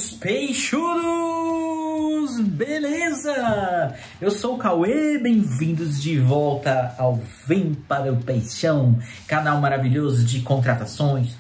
meus peixudos! Beleza? Eu sou o Cauê, bem-vindos de volta ao Vem para o Peixão, canal maravilhoso de contratações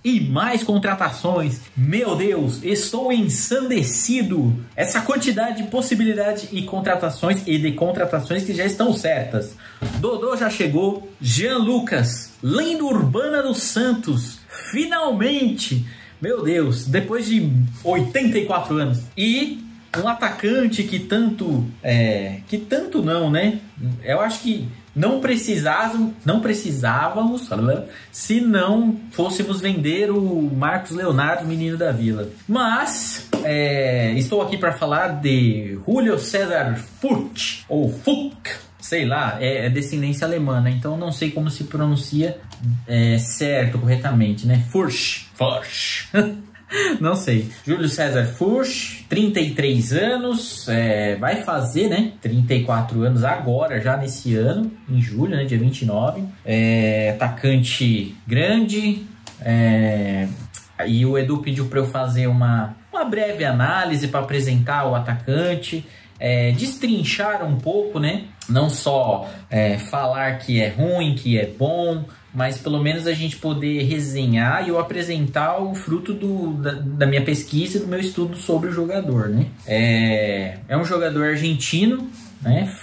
e mais contratações. Meu Deus, estou ensandecido. Essa quantidade de possibilidade e contratações e de contratações que já estão certas. Dodô já chegou, Jean Lucas, lenda urbana do Santos, finalmente. Meu Deus, depois de 84 anos. E um atacante que tanto não, né? Eu acho que não precisávamos se não fôssemos vender o Marcos Leonardo, menino da Vila. Mas estou aqui para falar de Julio César Furch, ou Fuck, sei lá, é descendência alemã, né? Então não sei como se pronuncia certo, corretamente, né? Furch. Não sei. Júlio César Furch, 33 anos, vai fazer, né, 34 anos agora, já nesse ano, em julho, né, dia 29. Atacante grande, e o Edu pediu para eu fazer uma breve análise para apresentar o atacante, destrinchar um pouco, né, não só falar que é ruim, que é bom, mas pelo menos a gente poder resenhar e eu apresentar o fruto da minha pesquisa e do meu estudo sobre o jogador, né? É um jogador argentino, né?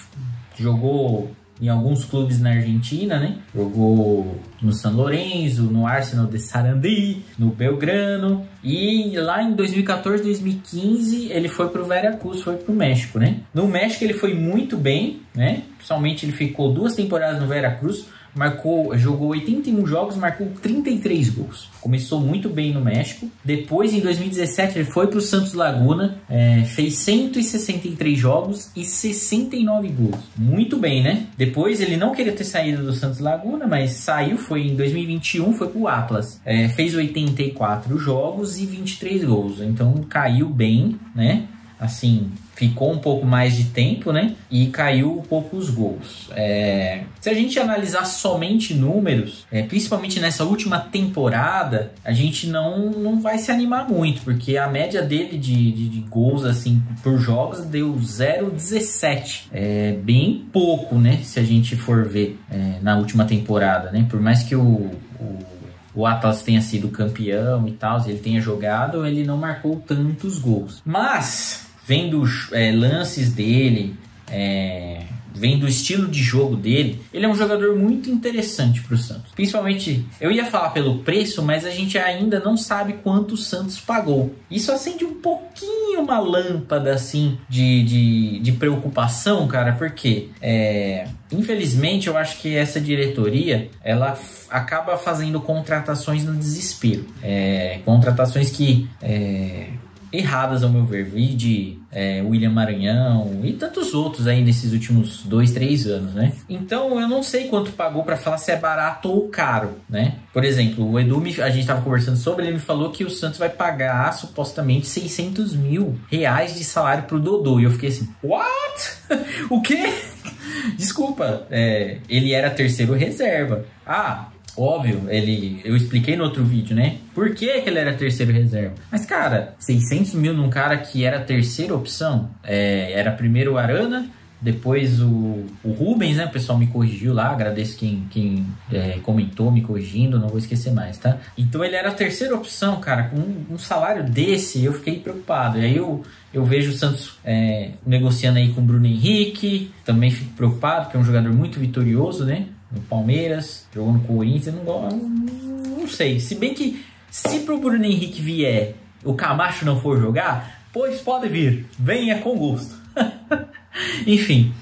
Jogou em alguns clubes na Argentina, né? Jogou no San Lorenzo, no Arsenal de Sarandí, no Belgrano. E lá em 2014, 2015, ele foi pro Veracruz, foi pro México, né? No México ele foi muito bem, né? Principalmente ele ficou 2 temporadas no Veracruz. Jogou 81 jogos, marcou 33 gols. Começou muito bem no México. Depois, em 2017, ele foi para o Santos Laguna, fez 163 jogos e 69 gols. Muito bem, né? Depois, ele não queria ter saído do Santos Laguna, mas saiu, foi em 2021, foi para o Atlas. Fez 84 jogos e 23 gols. Então, caiu bem, né? Assim, ficou um pouco mais de tempo, né? E caiu um pouco os gols. Se a gente analisar somente números, principalmente nessa última temporada, a gente não vai se animar muito, porque a média dele de gols, assim, por jogos deu 0,17. É bem pouco, né? Se a gente for ver na última temporada, né? Por mais que o Atlas tenha sido campeão e tal, ele tenha jogado, ele não marcou tantos gols. Mas vendo lances dele, vendo o estilo de jogo dele, ele é um jogador muito interessante para o Santos. Principalmente, eu ia falar pelo preço, mas a gente ainda não sabe quanto o Santos pagou. Isso acende um pouquinho uma lâmpada assim de preocupação, cara, porque infelizmente eu acho que essa diretoria ela acaba fazendo contratações no desespero. Contratações que erradas ao meu ver, vi de William Maranhão e tantos outros aí nesses últimos 2, 3 anos, né? Então eu não sei quanto pagou para falar se é barato ou caro, né? Por exemplo, o Edu, a gente tava conversando sobre, ele me falou que o Santos vai pagar supostamente 600 mil reais de salário pro Dodô, e eu fiquei assim, what? O quê? Desculpa, ele era terceiro reserva. Óbvio, eu expliquei no outro vídeo, né? Por que ele era terceiro reserva? Mas, cara, 600 mil num cara que era terceira opção, era primeiro o Arana, depois o Rubens, né? O pessoal me corrigiu lá, agradeço quem comentou me corrigindo, não vou esquecer mais, tá? Então ele era a terceira opção, cara, com um salário desse, eu fiquei preocupado. E aí eu vejo o Santos negociando aí com o Bruno Henrique, também fico preocupado, porque é um jogador muito vitorioso, né? No Palmeiras, jogou no Corinthians, não sei. Se bem que, se pro Bruno Henrique vier, o Camacho não for jogar, pois pode vir, venha com gosto. Enfim,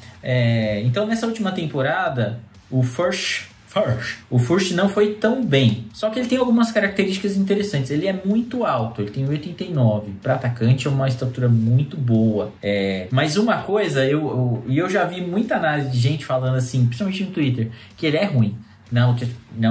então nessa última temporada, o Furch não foi tão bem. Só que ele tem algumas características interessantes. Ele é muito alto, ele tem 1,89. Para atacante é uma estatura muito boa. Mas uma coisa, eu já vi muita análise de gente falando assim, principalmente no Twitter, que ele é ruim. Na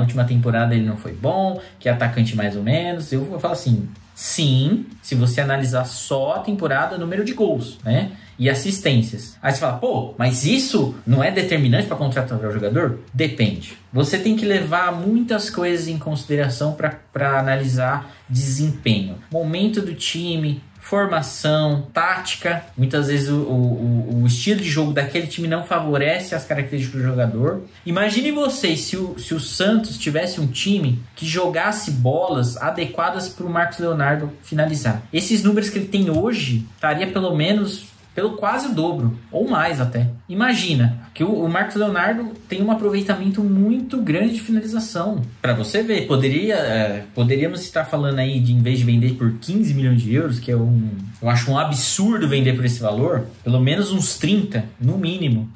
última temporada ele não foi bom, que é atacante mais ou menos. Eu vou falar assim, Sim, se você analisar só a temporada, número de gols, né? E assistências. Aí você fala, pô, mas isso não é determinante para contratar o jogador? Depende. Você tem que levar muitas coisas em consideração para analisar desempenho. Momento do time, formação, tática. Muitas vezes o estilo de jogo daquele time não favorece as características do jogador. Imagine vocês se o Santos tivesse um time que jogasse bolas adequadas para o Marcos Leonardo finalizar. Esses números que ele tem hoje estaria pelo menos pelo quase o dobro, ou mais até. Imagina que o Marcos Leonardo tem um aproveitamento muito grande de finalização. Para você ver, poderíamos estar falando aí de, em vez de vender por 15 milhões de euros, que é eu acho um absurdo vender por esse valor, pelo menos uns 30, no mínimo.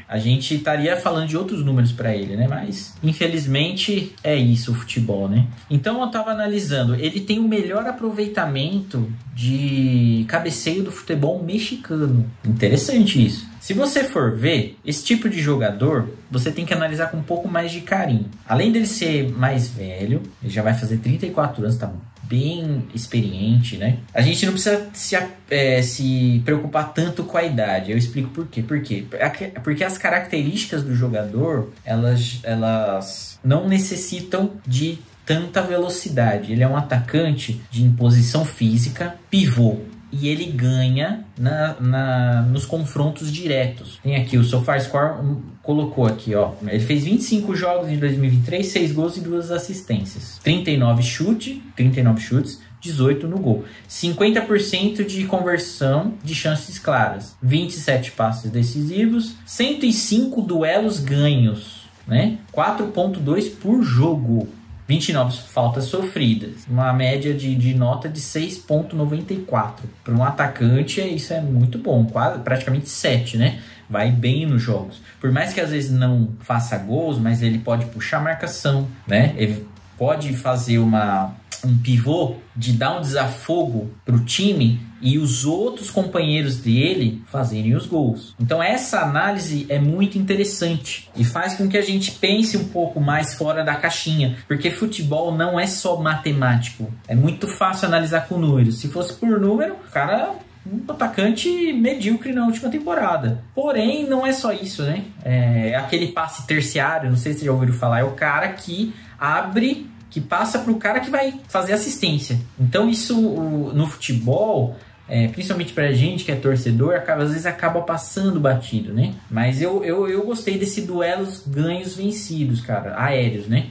A gente estaria falando de outros números para ele, né? Mas, infelizmente, é isso o futebol, né? Então, eu estava analisando. Ele tem o melhor aproveitamento de cabeceio do futebol mexicano. Interessante isso. Se você for ver, esse tipo de jogador, você tem que analisar com um pouco mais de carinho. Além dele ser mais velho, ele já vai fazer 34 anos, tá bem experiente, né? A gente não precisa se preocupar tanto com a idade. Eu explico por quê. Porque as características do jogador, elas não necessitam de tanta velocidade. Ele é um atacante de imposição física, pivô. E ele ganha nos confrontos diretos. Tem aqui o SofaScore colocou aqui, ó. Ele fez 25 jogos em 2023, 6 gols e 2 assistências. 39 chutes, 18 no gol. 50% de conversão de chances claras. 27 passes decisivos. 105 duelos ganhos, né? 4,2 por jogo. 29 faltas sofridas, uma média de nota de 6,94. Para um atacante, isso é muito bom, praticamente 7, né? Vai bem nos jogos. Por mais que às vezes não faça gols, mas ele pode puxar a marcação, né? Ele pode fazer um pivô de dar um desafogo para o time e os outros companheiros dele fazerem os gols. Então essa análise é muito interessante e faz com que a gente pense um pouco mais fora da caixinha, porque futebol não é só matemático, é muito fácil analisar com números. Se fosse por número, o cara um atacante medíocre na última temporada. Porém, não é só isso, né? É aquele passe terciário, não sei se já ouviram falar, é o cara que que passa para o cara que vai fazer assistência. Então isso no futebol, principalmente pra gente que é torcedor, às vezes acaba passando batido, né? Mas eu gostei desse duelos ganhos vencidos, cara, aéreos, né?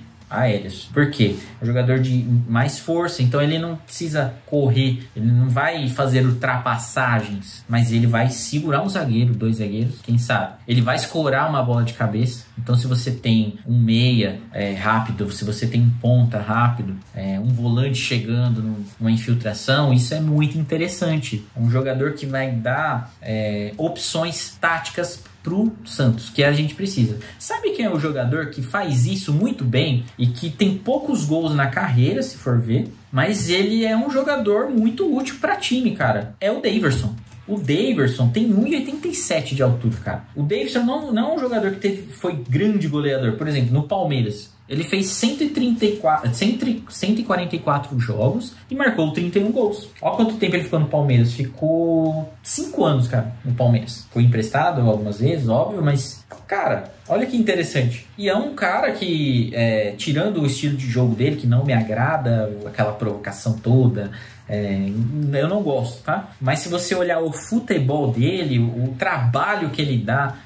Por quê? É um jogador de mais força, então ele não precisa correr, ele não vai fazer ultrapassagens, mas ele vai segurar um zagueiro, 2 zagueiros, quem sabe? Ele vai escorar uma bola de cabeça. Então se você tem um meia rápido, se você tem um ponta rápido, um volante chegando numa infiltração, isso é muito interessante. É um jogador que vai dar opções táticas pro Santos, que a gente precisa. Sabe quem é o jogador que faz isso muito bem e que tem poucos gols na carreira, se for ver, mas ele é um jogador muito útil para time, cara? É o Daverson. O Daverson tem 1,87 de altura, cara. O Daverson não é um jogador que foi grande goleador. Por exemplo, no Palmeiras, ele fez 144 jogos e marcou 31 gols. Olha quanto tempo ele ficou no Palmeiras. Ficou 5 anos, cara, no Palmeiras. Foi emprestado algumas vezes, óbvio, mas, cara, olha que interessante. E é um cara que, tirando o estilo de jogo dele, que não me agrada, aquela provocação toda, eu não gosto, tá? Mas se você olhar o futebol dele, o trabalho que ele dá,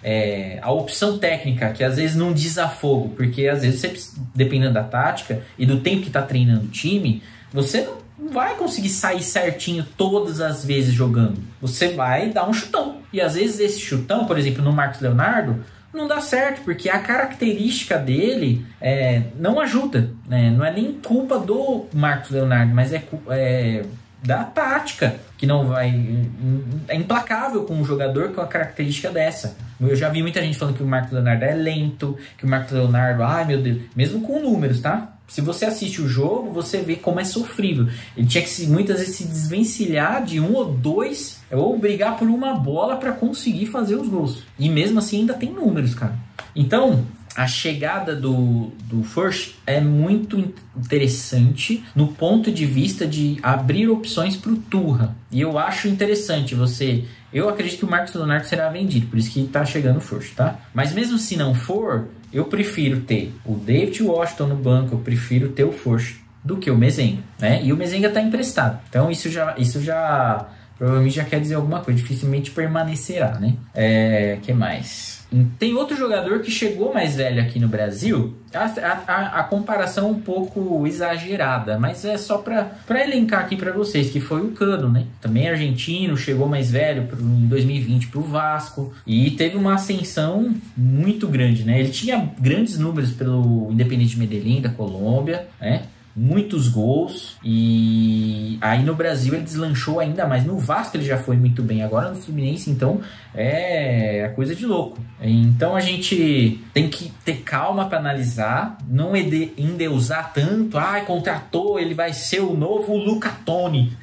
a opção técnica, que às vezes não desafogo, porque às vezes você, dependendo da tática e do tempo que tá treinando o time, você não vai conseguir sair certinho todas as vezes jogando. Você vai dar um chutão. E às vezes esse chutão, por exemplo, no Marcos Leonardo, não dá certo, porque a característica dele não ajuda, né? Não é nem culpa do Marcos Leonardo, mas é da tática, que não vai... É implacável com um jogador com a característica dessa. Eu já vi muita gente falando que o Marcos Leonardo é lento, que o Marcos Leonardo... Ai, meu Deus... Mesmo com números, tá? Se você assiste o jogo, você vê como é sofrível. Ele tinha que muitas vezes se desvencilhar de 1 ou 2, ou brigar por uma bola para conseguir fazer os gols. E mesmo assim ainda tem números, cara. Então, a chegada do Furch é muito interessante no ponto de vista de abrir opções para o Turra. E eu acho interessante eu acredito que o Marcos Leonardo será vendido, por isso que tá chegando o Furch, tá? Mas mesmo se não for, eu prefiro ter o David Washington no banco, eu prefiro ter o Furch do que o Mezenga, né? E o Mezenga tá emprestado. Então isso já provavelmente já quer dizer alguma coisa, dificilmente permanecerá, né? Que mais? Tem outro jogador que chegou mais velho aqui no Brasil. A comparação é um pouco exagerada, mas é só para elencar aqui para vocês, que foi o Cano, né? Também argentino, chegou mais velho em 2020 para o Vasco e teve uma ascensão muito grande, né? Ele tinha grandes números pelo Independiente Medellín da Colômbia, né? Muitos gols, e aí no Brasil ele deslanchou ainda mais. No Vasco ele já foi muito bem, agora no Fluminense então é coisa de louco. Então a gente tem que ter calma para analisar, não endeusar tanto. Contratou, ele vai ser o novo Luca Toni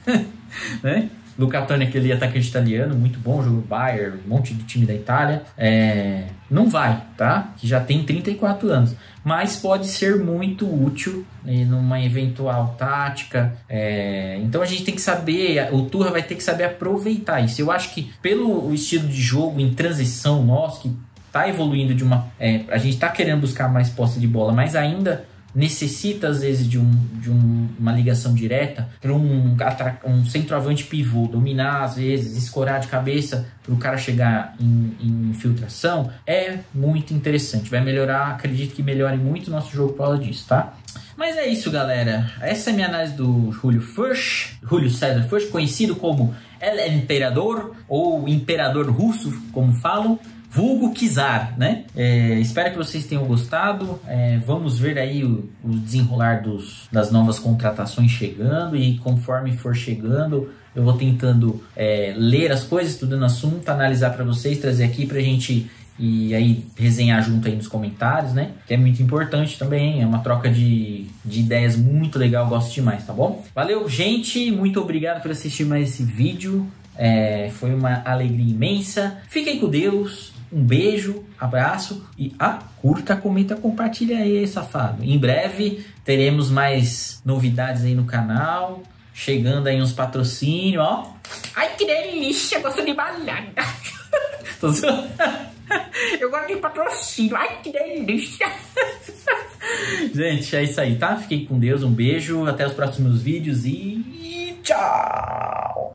né? Luca Toni, aquele atacante italiano, muito bom, jogo Bayern, um monte de time da Itália. Não vai, tá? Que já tem 34 anos. Mas pode ser muito útil numa eventual tática. Então a gente tem que saber, o Turra vai ter que saber aproveitar isso. Eu acho que pelo estilo de jogo em transição nosso, que tá evoluindo a gente tá querendo buscar mais posse de bola, mas ainda necessita às vezes de uma ligação direta para um centroavante pivô dominar, às vezes escorar de cabeça para o cara chegar em infiltração. É muito interessante, vai melhorar, acredito que melhore muito o nosso jogo por causa disso, tá? Mas é isso, galera, essa é a minha análise do Julio César Furch, conhecido como El Imperador ou Imperador Russo, como falam, vulgo Czar, né? Espero que vocês tenham gostado. Vamos ver aí o desenrolar das novas contratações chegando, e conforme for chegando, eu vou tentando ler as coisas, estudando assunto, analisar para vocês, trazer aqui pra gente e aí resenhar junto aí nos comentários, né? Que é muito importante também, é uma troca de ideias muito legal, gosto demais, tá bom? Valeu, gente, muito obrigado por assistir mais esse vídeo. Foi uma alegria imensa. Fiquem com Deus. Um beijo, abraço e curta, comenta, compartilha aí, safado. Em breve teremos mais novidades aí no canal. Chegando aí uns patrocínios, ó. Ai, que delícia, gosto de balada. Eu gosto de patrocínio, ai, que delícia. Gente, é isso aí, tá? Fiquem com Deus, um beijo, até os próximos vídeos e tchau.